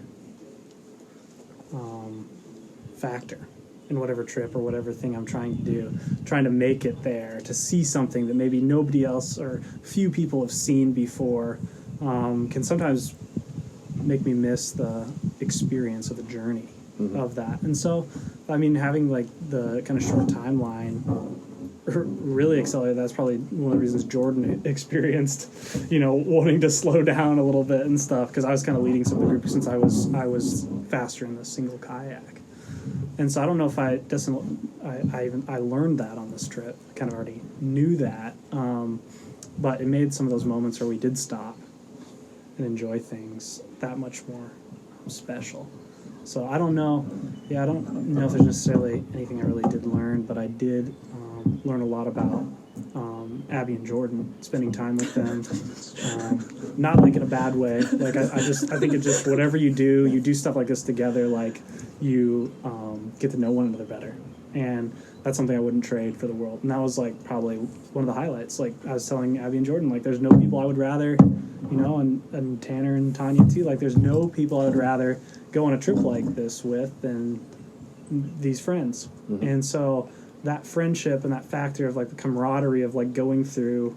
factor in whatever trip or whatever thing I'm trying to do, trying to make it there, to see something that maybe nobody else or few people have seen before, can sometimes make me miss the experience of the journey of that. And so, I mean, having like the kind of short timeline really accelerated. That's probably one of the reasons Jordan experienced, wanting to slow down a little bit and stuff, because I was kind of leading some of the group since I was faster in the single kayak. And so I don't know if I learned that on this trip. I kind of already knew that, but it made some of those moments where we did stop and enjoy things that much more special. So I don't know. Yeah, I don't know if there's necessarily anything I really did learn, but I did learn a lot about Abby and Jordan, spending time with them. Not like in a bad way. Like I think it's just whatever you do stuff like this together. Like you get to know one another better, and that's something I wouldn't trade for the world. And that was like probably one of the highlights. Like I was telling Abby and Jordan, like there's no people I would rather, and Tanner and Tonya too. Like there's no people I would rather go on a trip like this with than these friends. Mm-hmm. And so that friendship and that factor of like the camaraderie of like going through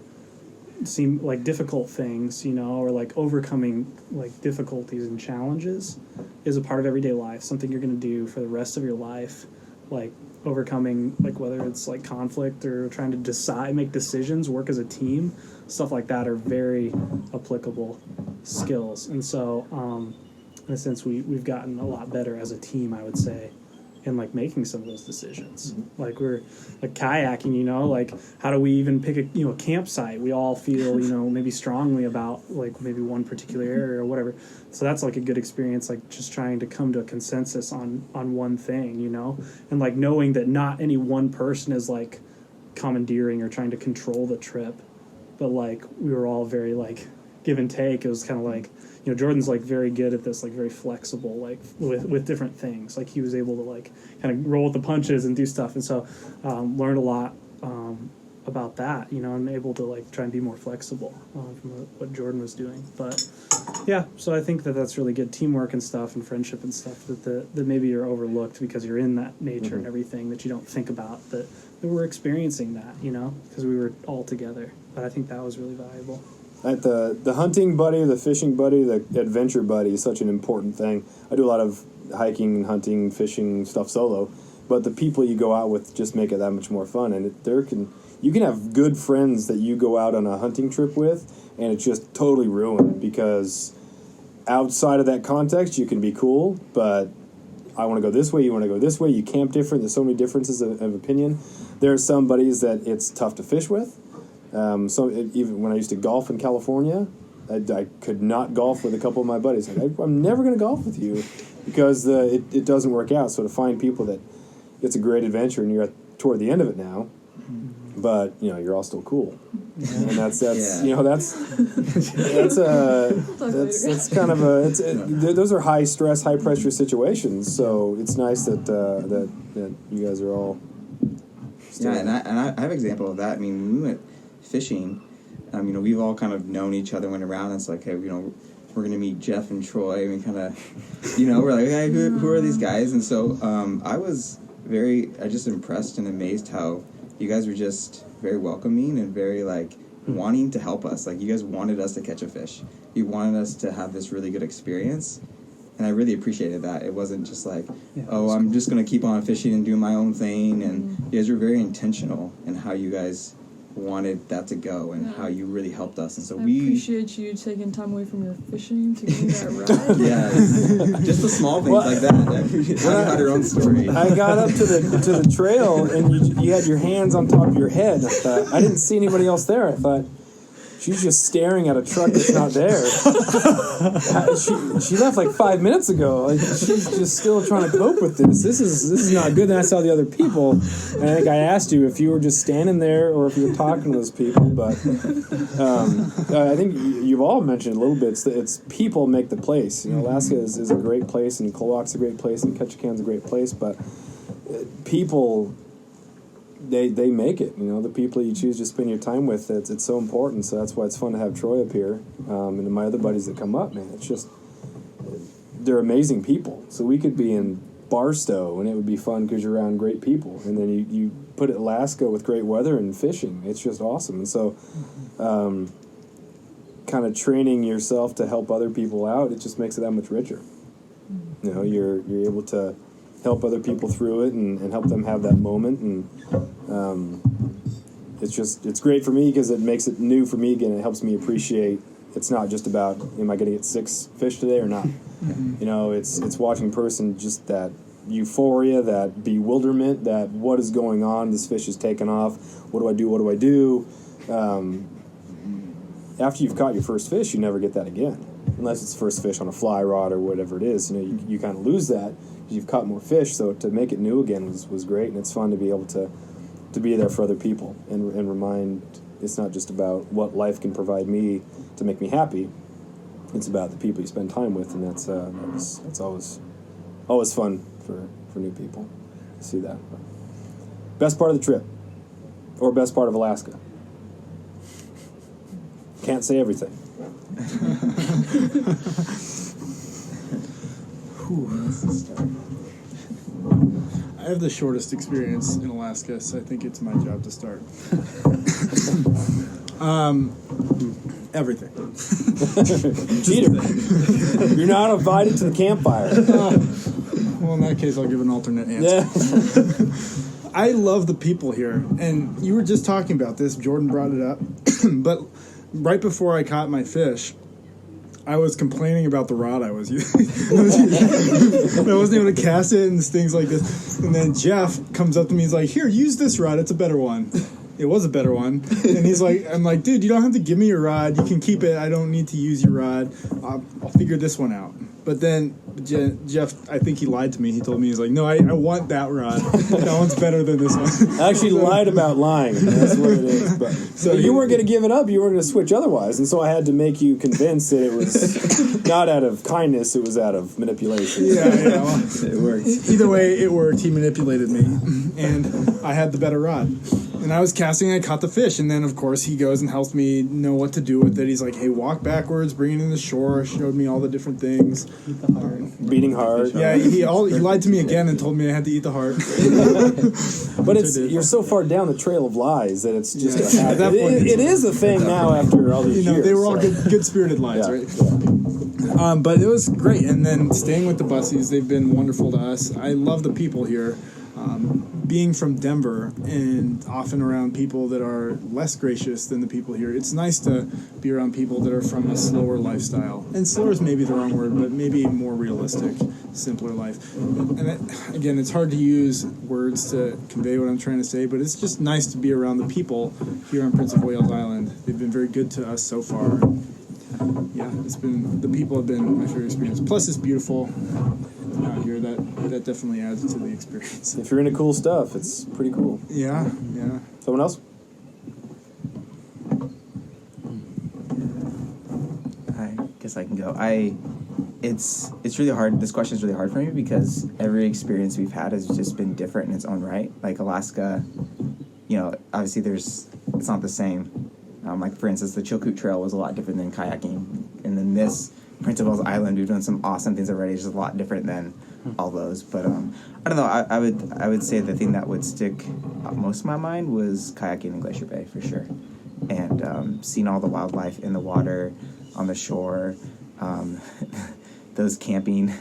seem like difficult things, or like overcoming like difficulties and challenges is a part of everyday life, something you're going to do for the rest of your life. Like overcoming, like whether it's like conflict or trying to make decisions, work as a team, stuff like that are very applicable skills. And so in a sense we've gotten a lot better as a team, I would say, in like making some of those decisions. Mm-hmm. Like we're like kayaking, like how do we even pick a campsite? We all feel maybe strongly about like maybe one particular area or whatever. So that's like a good experience, like just trying to come to a consensus on one thing, and like knowing that not any one person is like commandeering or trying to control the trip, but like we were all very like give and take. It was kind of like, Jordan's like very good at this, like very flexible, like with different things. Like he was able to like kind of roll with the punches and do stuff. And so learned a lot about that, and able to like try and be more flexible from what Jordan was doing. But yeah, so I think that's really good teamwork and stuff and friendship and stuff that maybe you're overlooked because you're in that nature and everything that you don't think about that we're experiencing that, because we were all together. But I think that was really valuable. The hunting buddy, the fishing buddy, the adventure buddy is such an important thing. I do a lot of hiking, hunting, fishing stuff solo, but the people you go out with just make it that much more fun. And you can have good friends that you go out on a hunting trip with, and it's just totally ruined because outside of that context, you can be cool, but I want to go this way, you want to go this way, you camp different, there's so many differences of opinion. There are some buddies that it's tough to fish with. Even when I used to golf in California, I could not golf with a couple of my buddies. I'm never going to golf with you because it doesn't work out. So to find people that it's a great adventure and you're toward the end of it now, but you're all still cool, and that's kind of those are high stress, high pressure situations. So it's nice that you guys are all. Yeah, and I have an example of that. I mean, when we went fishing, we've all kind of known each other, went around, and it's like, hey, we're going to meet Jeff and Troy, and we kind of, we're like, hey, who are these guys? And so I was just impressed and amazed how you guys were just very welcoming and very, like, wanting to help us. Like, you guys wanted us to catch a fish. You wanted us to have this really good experience, and I really appreciated that. It wasn't just like, I'm just going to keep on fishing and do my own thing, and you guys were very intentional in how you guys wanted that to go and how you really helped us. And so we appreciate you taking time away from your fishing to give me that ride. Yes, just the small things like that. I had your own story. I got up to the trail and you had your hands on top of your head. I didn't see anybody else there. I thought, She's just staring at a truck that's not there. She left like 5 minutes ago. Like, she's just still trying to cope with this. This is not good. Then I saw the other people, and I think I asked you if you were just standing there or if you were talking to those people. But I think you've all mentioned a little bit. It's people make the place. You know, Alaska is a great place, and Klawock's a great place, and Ketchikan's a great place. But people. They make it, you know, the people you choose to spend your time with, it's so important. So that's why it's fun to have Troy up here, and my other buddies that come up, man. It's just, they're amazing people. So we could be in Barstow, and it would be fun because you're around great people. And then you put it Alaska with great weather and fishing. It's just awesome. And so kind of training yourself to help other people out, it just makes it that much richer. You know, you're able to help other people through it and help them have that moment, and it's great for me because it makes it new for me again. It helps me appreciate it's not just about am I going to get 6 fish today or not. You know, it's watching person just that euphoria, that bewilderment, that what is going on, this fish is taking off, what do I do. After you've caught your first fish, you never get that again unless it's first fish on a fly rod or whatever it is. You know, you kind of lose that. You've caught more fish, so to make it new again was great, and it's fun to be able to be there for other people and remind it's not just about what life can provide me to make me happy. It's about the people you spend time with, and that's always fun for new people to see that. But best part of the trip, or best part of Alaska? Can't say everything. I have the shortest experience in Alaska, so I think it's my job to start. Everything. Cheater. You're not invited to the campfire. Well, in that case, I'll give an alternate answer. Yeah. I love the people here, and you were just talking about this. Jordan brought it up, but right before I caught my fish, I was complaining about the rod I was using. I wasn't able to cast it and things like this. And then Jeff comes up to me, he's like, "Here, use this rod. It's a better one." It was a better one. And he's like, I'm like, "Dude, you don't have to give me your rod. You can keep it. I don't need to use your rod. I'll figure this one out." But then Jeff, I think he lied to me. He told me, he's like, "No, I want that rod. That one's better than this one." I actually lied about lying. That's what it is. But so you weren't going to give it up. You were going to switch otherwise. And so I had to make you convinced that it was not out of kindness. It was out of manipulation. Yeah. Well, it worked. Either way, it worked. He manipulated me. And I had the better rod. And I was casting, I caught the fish, and then, of course, he goes and helps me know what to do with it. He's like, "Hey, walk backwards, bring it in the shore," showed me all the different things. Eat the heart. Beating hard. Yeah, he lied to me again and told me I had to eat the heart. But you're so far down the trail of lies that it's just a at habit. that point, It is a thing now after all these years. They were all good-spirited lies, Yeah, right? yeah. But it was great. And then staying with the Busses, they've been wonderful to us. I love the people here. Being from Denver and often around people that are less gracious than the people here, it's nice to be around people that are from a slower lifestyle. And slower is maybe the wrong word, but maybe more realistic, simpler life. And again, it's hard to use words to convey what I'm trying to say, but it's just nice to be around the people here on Prince of Wales Island. They've been very good to us so far. Yeah, the people have been my favorite experience. Plus, it's beautiful out here. That definitely adds to the experience. If you're into cool stuff, it's pretty cool. Yeah. Someone else? I guess I can go. It's really hard. This question is really hard for me because every experience we've had has just been different in its own right. Like Alaska, obviously it's not the same. Like for instance, the Chilkoot Trail was a lot different than kayaking, and then this Prince of Wales Island, we've done some awesome things already. It's just a lot different than all those. But I don't know. I would say the thing that would stick out most in my mind was kayaking in Glacier Bay for sure, and seeing all the wildlife in the water, on the shore. Those camping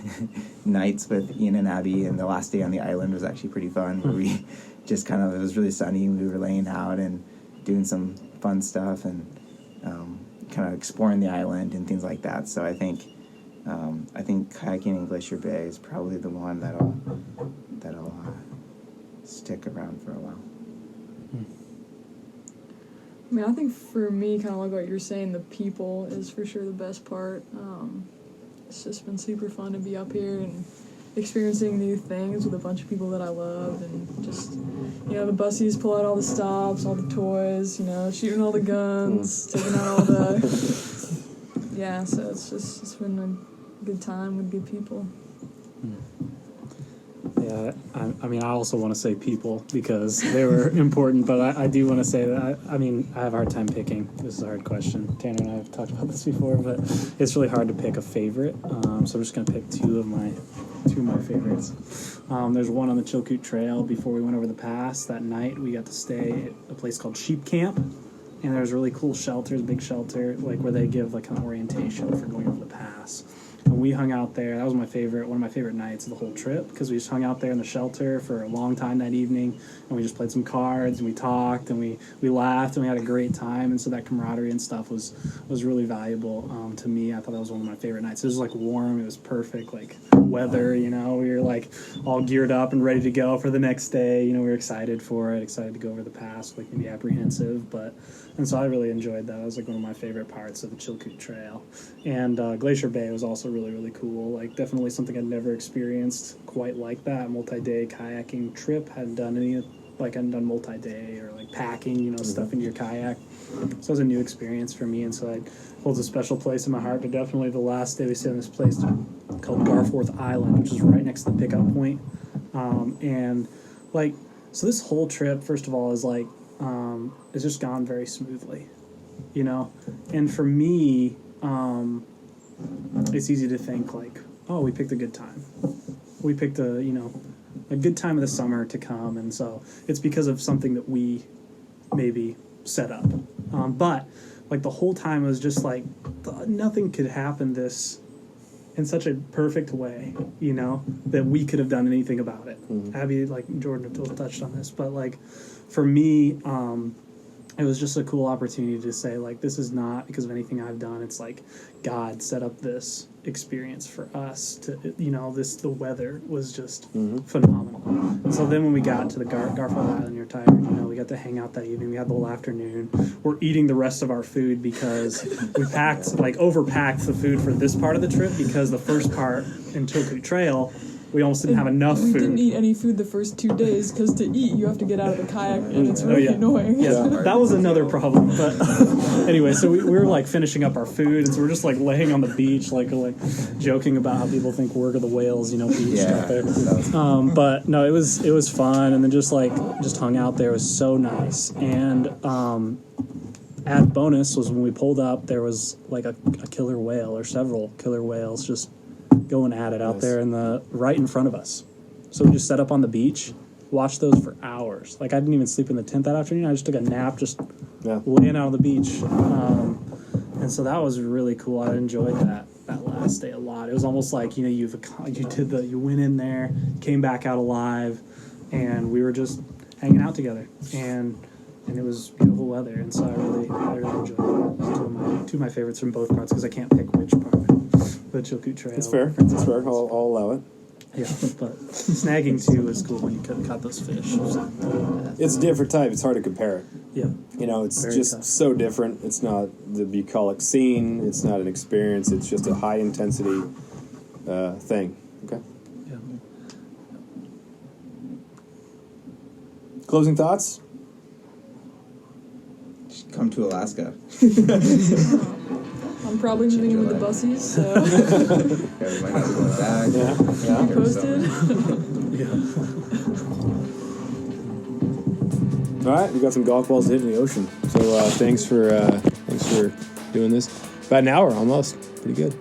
nights with Ian and Abby, and the last day on the island was actually pretty fun. Where we just it was really sunny, and we were laying out and doing some fun stuff and kind of exploring the island and things like that. So I think kayaking in Glacier Bay is probably the one that'll stick around for a while. I mean, I think for me, kind of like what you're saying, the people is for sure the best part. It's just been super fun to be up here and experiencing new things with a bunch of people that I love, and just, you know, the bussies pull out all the stops, all the toys, you know, shooting all the guns, taking out all the, yeah, so it's been a good time with good people. Yeah, I mean, I also want to say people because they were important, but I do want to say that, I mean, I have a hard time picking. This is a hard question. Tanner and I have talked about this before, but it's really hard to pick a favorite, so I'm just going to pick two of my favorites. There's one on the Chilkoot Trail before we went over the pass. That night, we got to stay at a place called Sheep Camp, and there's really cool shelters, big shelter, like where they give like an orientation for going over the pass. And we hung out there. That was one of my favorite nights of the whole trip, because we just hung out there in the shelter for a long time that evening, and we just played some cards, and we talked, and we laughed, and we had a great time. And so that camaraderie and stuff was really valuable to me. I thought that was one of my favorite nights. It was like warm. It was perfect, like weather, you know. We were like all geared up and ready to go for the next day. You know, we were excited for it, excited to go over the pass, like maybe apprehensive, and so I really enjoyed that. It was like one of my favorite parts of the Chilkoot Trail. And Glacier Bay was also really, really cool. Like definitely something I'd never experienced quite like that. Multi-day kayaking trip. Hadn't done multi-day or like packing, you know, stuff into your kayak. So it was a new experience for me, and so it holds a special place in my heart. But definitely the last day we stayed in this place called Garforth Island, which is right next to the pickup point. And like, so this whole trip, first of all, is like, it's just gone very smoothly, you know? And for me, it's easy to think like, oh, we picked a good time. We picked a good time of the summer to come, and so it's because of something that we maybe set up. But like the whole time it was just like nothing could happen this in such a perfect way, you know, that we could have done anything about it. Abby, like Jordan touched on this, but like for me, it was just a cool opportunity to say, like, this is not because of anything I've done. It's like God set up this experience for us to, you know, the weather was just phenomenal. And so then when we got to the Garfield Island, you're tired, you know, we got to hang out that evening. We had the whole afternoon. We're eating the rest of our food because we overpacked the food for this part of the trip, because the first part in Chilkoot Trail, we almost didn't have enough food. We didn't eat any food the first 2 days, because to eat, you have to get out of the kayak, and it's really annoying. Yeah, that was another problem. But anyway, so we were like finishing up our food, and so we're just like laying on the beach, like joking about how people think we're the whales, you know, beached out there. But no, it was fun, and then just hung out there. It was so nice. And add bonus was when we pulled up, there was like a killer whale, or several killer whales just going at it out there right in front of us. So we just set up on the beach, watched those for hours. Like I didn't even sleep in the tent that afternoon. I just took a nap, just laying out on the beach. And so that was really cool. I enjoyed that last day a lot. It was almost like, you know, you went in there, came back out alive, and we were just hanging out together. And it was beautiful weather, and so I really enjoyed it. It was two of my favorites from both parts, because I can't pick which part. The Chilkoot Trail. It's fair. I'll allow it. Yeah, but snagging too is cool when you caught those fish. It's a different type. It's hard to compare it. Yeah. You know, it's Very just tough. so different. It's not the bucolic scene. It's not an experience. It's just a high intensity thing. Okay. Yeah. Closing thoughts? Come to Alaska. I'm probably moving in with the bussies, so Okay, we might have to go back. Yeah. keep posted. All right, we got some golf balls to hit in the ocean. So thanks for doing this. About an hour almost. Pretty good.